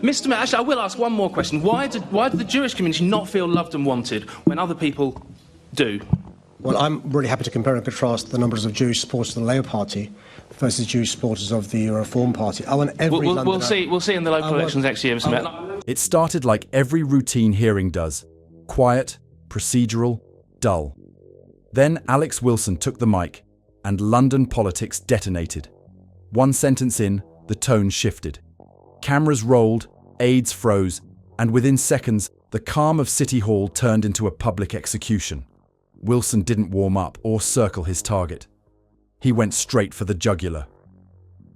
Mr. Mayor, actually, I will ask one more question. Why did the Jewish community not feel loved and wanted when other people do? Well, I'm really happy to compare and contrast the numbers of Jewish supporters of the Labour Party versus Jewish supporters of the Reform Party. I want every Londoner... We'll see in the local elections next year, Mr. Mayor. It started like every routine hearing does. Quiet, procedural, dull. Then Alex Wilson took the mic, and London politics detonated. One sentence in, the tone shifted. Cameras rolled, aides froze, and within seconds, the calm of City Hall turned into a public execution. Wilson didn't warm up or circle his target. He went straight for the jugular.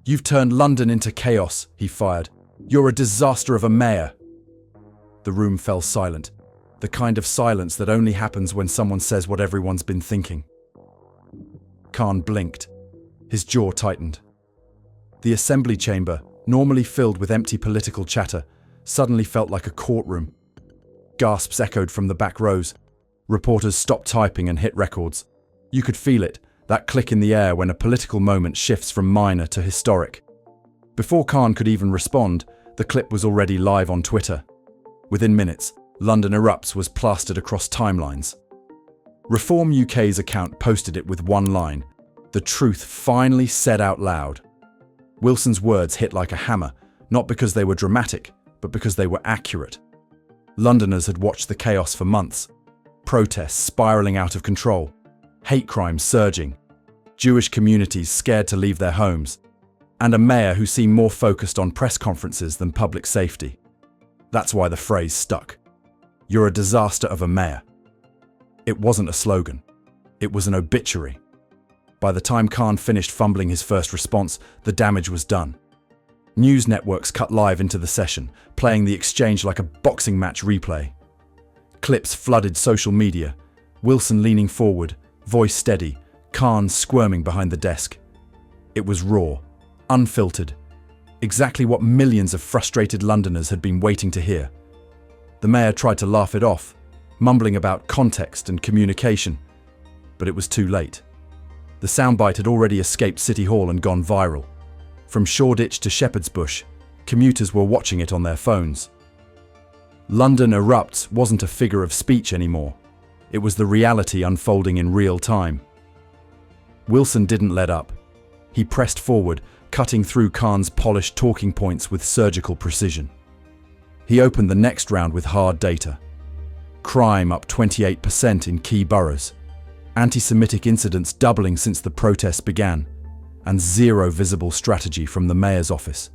"You've turned London into chaos," he fired. "You're a disaster of a mayor." The room fell silent, the kind of silence that only happens when someone says what everyone's been thinking. Khan blinked. His jaw tightened. The assembly chamber, normally filled with empty political chatter, suddenly felt like a courtroom. Gasps echoed from the back rows. Reporters stopped typing and hit records. You could feel it, that click in the air when a political moment shifts from minor to historic. Before Khan could even respond, the clip was already live on Twitter. Within minutes, London ERUPTS was plastered across timelines. Reform UK's account posted it with one line: "The truth finally said out loud." Wilson's words hit like a hammer, not because they were dramatic, but because they were accurate. Londoners had watched the chaos for months. Protests spiralling out of control, hate crimes surging, Jewish communities scared to leave their homes, and a mayor who seemed more focused on press conferences than public safety. That's why the phrase stuck. "You're a disaster of a mayor." It wasn't a slogan. It was an obituary. By the time Khan finished fumbling his first response, the damage was done. News networks cut live into the session, playing the exchange like a boxing match replay. Clips flooded social media, Wilson leaning forward, voice steady, Khan squirming behind the desk. It was raw, unfiltered, exactly what millions of frustrated Londoners had been waiting to hear. The mayor tried to laugh it off, mumbling about context and communication, but it was too late. The soundbite had already escaped City Hall and gone viral. From Shoreditch to Shepherd's Bush, commuters were watching it on their phones. London ERUPTS wasn't a figure of speech anymore. It was the reality unfolding in real time. Wilson didn't let up. He pressed forward, cutting through Khan's polished talking points with surgical precision. He opened the next round with hard data. Crime up 28% in key boroughs. Anti-Semitic incidents doubling since the protests began, and zero visible strategy from the mayor's office.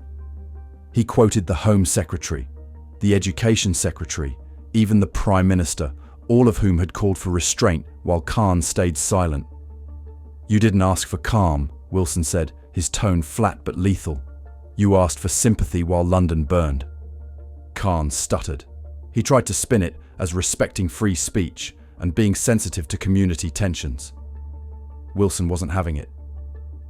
He quoted the Home Secretary, the Education Secretary, even the Prime Minister, all of whom had called for restraint while Khan stayed silent. "You didn't ask for calm," Wilson said, his tone flat but lethal. "You asked for sympathy while London burned." Khan stuttered. He tried to spin it as respecting free speech and being sensitive to community tensions. Wilson wasn't having it.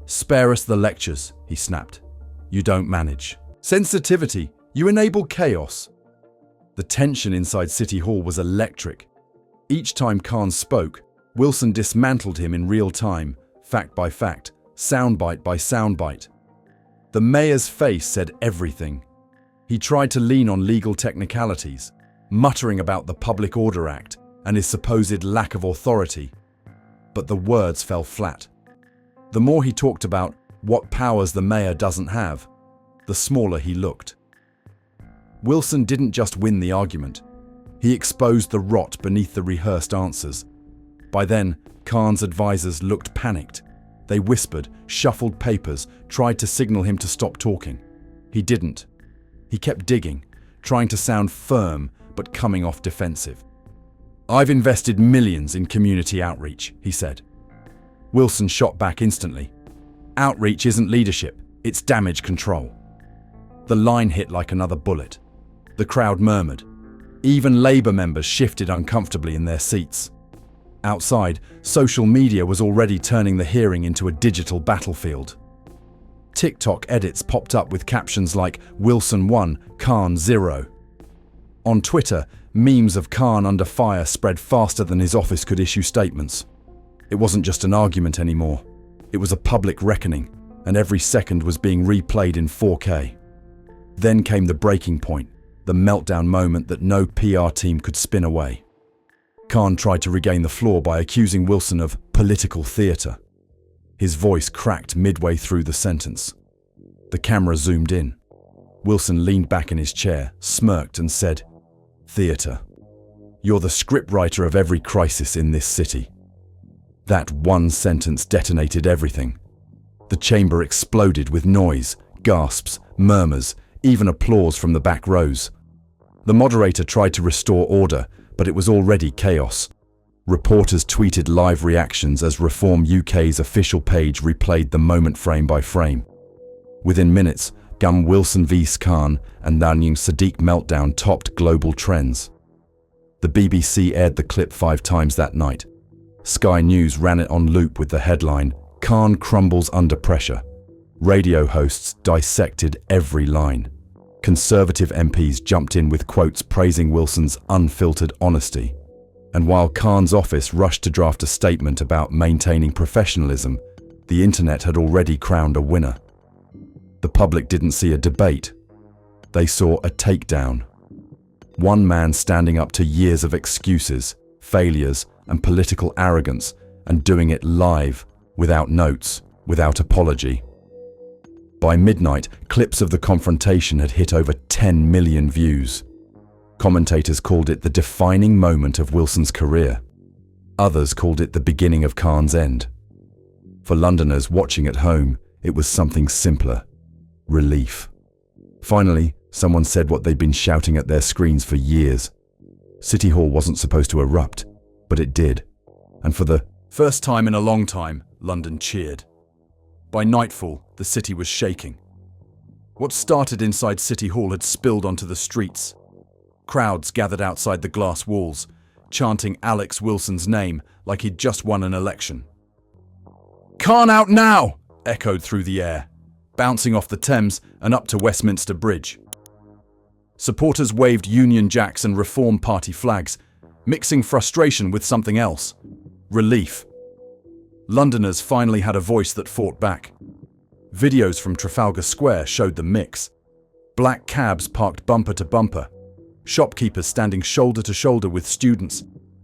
"Spare us the lectures," he snapped. "You don't manage. Sensitivity, you enable chaos." The tension inside City Hall was electric. Each time Khan spoke, Wilson dismantled him in real time, fact by fact, soundbite by soundbite. The mayor's face said everything. He tried to lean on legal technicalities, muttering about the Public Order Act and his supposed lack of authority. But the words fell flat. The more he talked about what powers the mayor doesn't have, the smaller he looked. Wilson didn't just win the argument. He exposed the rot beneath the rehearsed answers. By then, Khan's advisors looked panicked. They whispered, shuffled papers, tried to signal him to stop talking. He didn't. He kept digging, trying to sound firm, but coming off defensive. "I've invested millions in community outreach," he said. Wilson shot back instantly. "Outreach isn't leadership, it's damage control." The line hit like another bullet. The crowd murmured. Even Labour members shifted uncomfortably in their seats. Outside, social media was already turning the hearing into a digital battlefield. TikTok edits popped up with captions like "Wilson 1, Khan 0." On Twitter, memes of Khan under fire spread faster than his office could issue statements. It wasn't just an argument anymore. It was a public reckoning, and every second was being replayed in 4K. Then came the breaking point, the meltdown moment that no PR team could spin away. Khan tried to regain the floor by accusing Wilson of political theatre. His voice cracked midway through the sentence. The camera zoomed in. Wilson leaned back in his chair, smirked and said, "Theatre. You're the scriptwriter of every crisis in this city." That one sentence detonated everything. The chamber exploded with noise, gasps, murmurs, even applause from the back rows. The moderator tried to restore order, but it was already chaos. Reporters tweeted live reactions as Reform UK's official page replayed the moment frame by frame. Within minutes, Wilson v Khan and Sadiq meltdown topped global trends. The BBC aired the clip 5 times that night. Sky News ran it on loop with the headline, "Khan crumbles under pressure." Radio hosts dissected every line. Conservative MPs jumped in with quotes praising Wilson's unfiltered honesty. And while Khan's office rushed to draft a statement about maintaining professionalism, the internet had already crowned a winner. The public didn't see a debate. They saw a takedown. One man standing up to years of excuses, failures, and political arrogance, and doing it live, without notes, without apology. By midnight, clips of the confrontation had hit over 10 million views. Commentators called it the defining moment of Wilson's career. Others called it the beginning of Khan's end. For Londoners watching at home, it was something simpler: relief. Finally, someone said what they'd been shouting at their screens for years. City Hall wasn't supposed to erupt, but it did. And for the first time in a long time, London cheered. By nightfall, the city was shaking. What started inside City Hall had spilled onto the streets. Crowds gathered outside the glass walls, chanting Alex Wilson's name like he'd just won an election. "Khan out now!" echoed through the air, bouncing off the Thames and up to Westminster Bridge. Supporters waved Union Jacks and Reform Party flags, mixing frustration with something else: relief. Londoners finally had a voice that fought back. Videos from Trafalgar Square showed the mix. Black cabs parked bumper to bumper, shopkeepers standing shoulder to shoulder with students,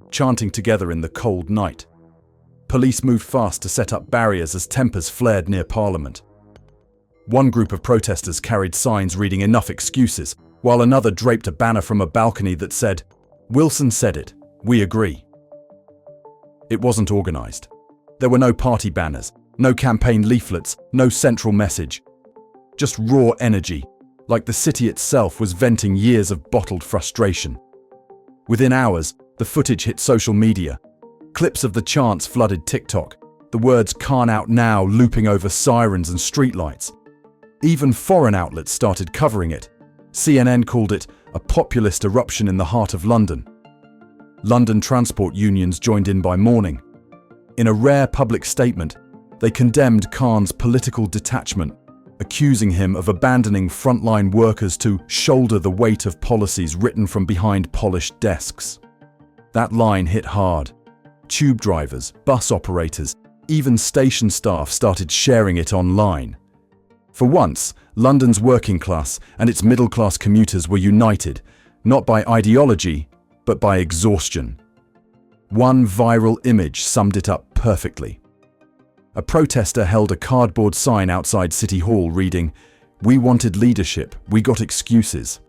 chanting together in the cold night. Police moved fast to set up barriers as tempers flared near Parliament. One group of protesters carried signs reading "Enough excuses," while another draped a banner from a balcony that said, "Wilson said it, we agree." It wasn't organised. There were no party banners, no campaign leaflets, no central message. Just raw energy, like the city itself was venting years of bottled frustration. Within hours, the footage hit social media. Clips of the chants flooded TikTok, the words "Khan out now" looping over sirens and streetlights. Even foreign outlets started covering it. CNN called it a populist eruption in the heart of London. London transport unions joined in by morning. In a rare public statement, they condemned Khan's political detachment, accusing him of abandoning frontline workers to shoulder the weight of policies written from behind polished desks. That line hit hard. Tube drivers, bus operators, even station staff started sharing it online. For once, London's working class and its middle-class commuters were united, not by ideology, but by exhaustion. One viral image summed it up perfectly. A protester held a cardboard sign outside City Hall reading, "We wanted leadership, we got excuses."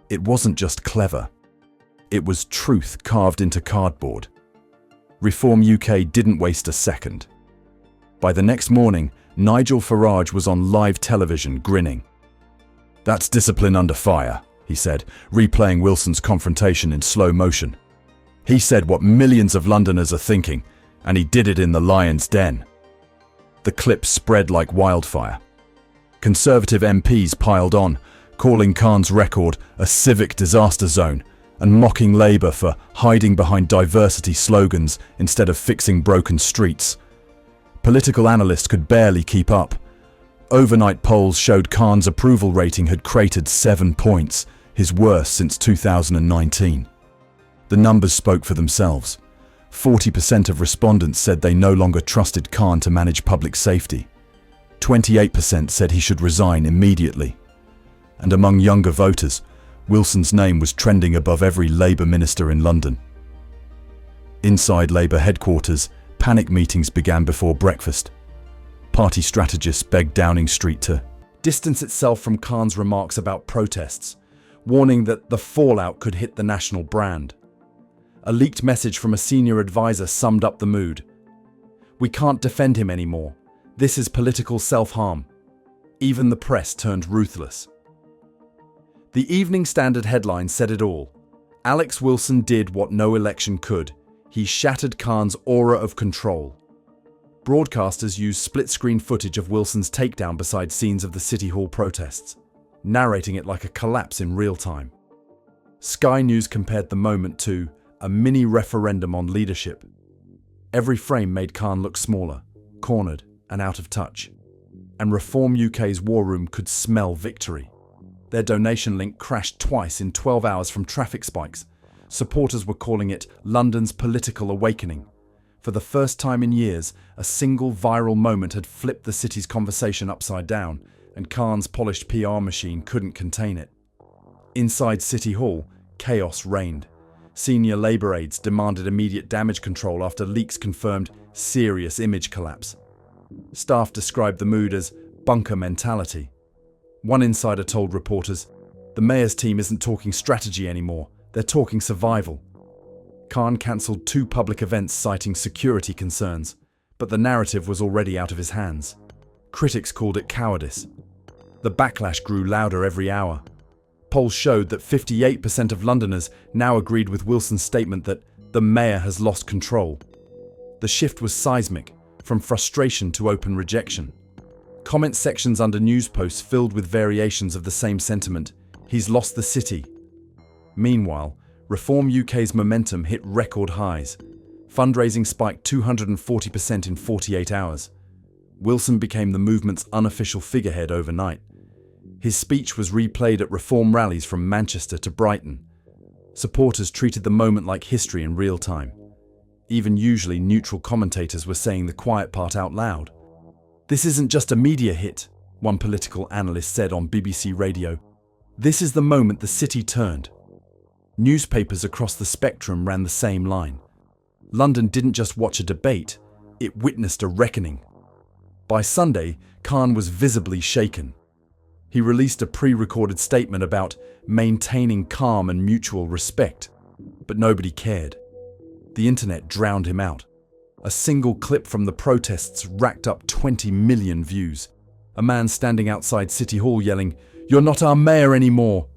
It wasn't just clever. It was truth carved into cardboard. Reform UK didn't waste a second. By the next morning, Nigel Farage was on live television grinning. "That's discipline under fire," he said, replaying Wilson's confrontation in slow motion. "He said what millions of Londoners are thinking, and he did it in the lion's den." The clip spread like wildfire. Conservative MPs piled on, calling Khan's record a civic disaster zone and mocking Labour for hiding behind diversity slogans instead of fixing broken streets. Political analysts could barely keep up. Overnight polls showed Khan's approval rating had cratered 7 points, his worst since 2019. The numbers spoke for themselves. 40% of respondents said they no longer trusted Khan to manage public safety. 28% said he should resign immediately. and among younger voters, Wilson's name was trending above every Labour minister in London. Inside Labour headquarters, panic meetings began before breakfast. Party strategists begged Downing Street to distance itself from Khan's remarks about protests, warning that the fallout could hit the national brand. A leaked message from a senior advisor summed up the mood. "We can't defend him anymore. This is political self-harm." Even the press turned ruthless. The Evening Standard headline said it all. Alex Wilson did what no election could. He shattered Khan's aura of control. Broadcasters used split-screen footage of Wilson's takedown beside scenes of the City Hall protests, narrating it like a collapse in real time. Sky News compared the moment to a mini referendum on leadership. Every frame made Khan look smaller, cornered, and out of touch. And Reform UK's war room could smell victory. Their donation link crashed twice in 12 hours from traffic spikes. Supporters were calling it London's political awakening. For the first time in years, a single viral moment had flipped the city's conversation upside down, and Khan's polished PR machine couldn't contain it. Inside City Hall, chaos reigned. Senior Labour aides demanded immediate damage control after leaks confirmed serious image collapse. Staff described the mood as bunker mentality. One insider told reporters, "The mayor's team isn't talking strategy anymore, they're talking survival." Khan cancelled 2 public events citing security concerns, but the narrative was already out of his hands. Critics called it cowardice. The backlash grew louder every hour. Polls showed that 58% of Londoners now agreed with Wilson's statement that the mayor has lost control. The shift was seismic, from frustration to open rejection. Comment sections under news posts filled with variations of the same sentiment: "He's lost the city." Meanwhile, Reform UK's momentum hit record highs. Fundraising spiked 240% in 48 hours. Wilson became the movement's unofficial figurehead overnight. His speech was replayed at Reform rallies from Manchester to Brighton. Supporters treated the moment like history in real time. Even usually neutral commentators were saying the quiet part out loud. "This isn't just a media hit," one political analyst said on BBC Radio. "This is the moment the city turned." Newspapers across the spectrum ran the same line. London didn't just watch a debate, it witnessed a reckoning. By Sunday, Khan was visibly shaken. He released a pre-recorded statement about maintaining calm and mutual respect, but nobody cared. The internet drowned him out. A single clip from the protests racked up 20 million views. A man standing outside City Hall yelling, "You're not our mayor anymore!"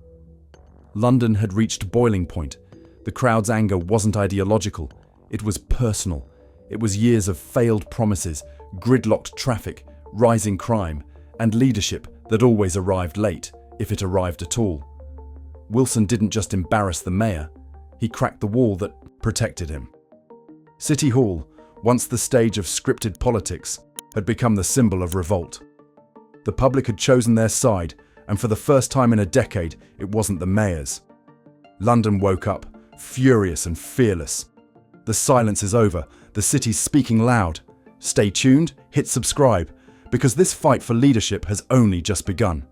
London had reached boiling point. The crowd's anger wasn't ideological, it was personal. It was years of failed promises, gridlocked traffic, rising crime, and leadership that always arrived late, if it arrived at all. Wilson didn't just embarrass the mayor, he cracked the wall that protected him. City Hall, once the stage of scripted politics, had become the symbol of revolt. The public had chosen their side, and for the first time in a decade, it wasn't the mayor's. London woke up, furious and fearless. The silence is over, the city's speaking loud. Stay tuned, hit subscribe, because this fight for leadership has only just begun.